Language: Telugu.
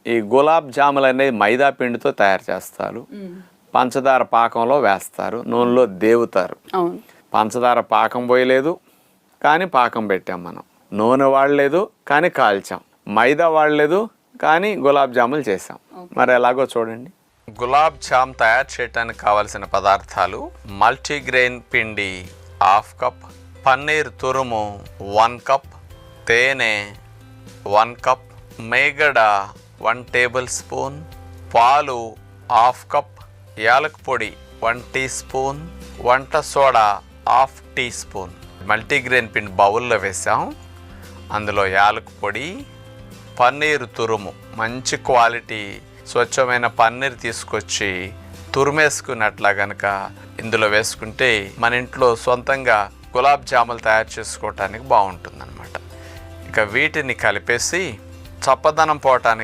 ఈ గులాబ్ జాములు అనేది మైదా పిండితో తయారు చేస్తారు. పంచదార పాకంలో వేస్తారు, నూనెలో దేవుతారు. పంచదార పాకం పోయలేదు కానీ పాకం పెట్టాం మనం. నూనె వాడలేదు కానీ కాల్చాం. మైదా వాడలేదు కానీ గులాబ్ జాములు చేసాం. మరి ఎలాగో చూడండి. గులాబ్ జామ్ తయారు చేయడానికి కావలసిన పదార్థాలు: మల్టీగ్రెయిన్ పిండి 1/2 కప్, పన్నీర్ తురుము 1 కప్, తేనె 1 కప్, మేగడ 1 టేబుల్ స్పూన్, పాలు 1/2 కప్, యాలక్ పొడి 1 టీ స్పూన్, వంట సోడా 1/2 టీ స్పూన్. మల్టీగ్రెయిన్ పిండి బౌల్లో వేసాం. అందులో యాలక్ పొడి, పన్నీర్ తురుము, మంచి క్వాలిటీ స్వచ్ఛమైన పన్నీర్ తీసుకొచ్చి తురిమేసుకున్నట్లా కనుక ఇందులో వేసుకుంటే మన ఇంట్లో సొంతంగా గులాబ్ జాములు తయారు చేసుకోవటానికి బాగుంటుందన్నమాట. ఇక వీటిని కలిపేసి చప్పదనం పోవటానికి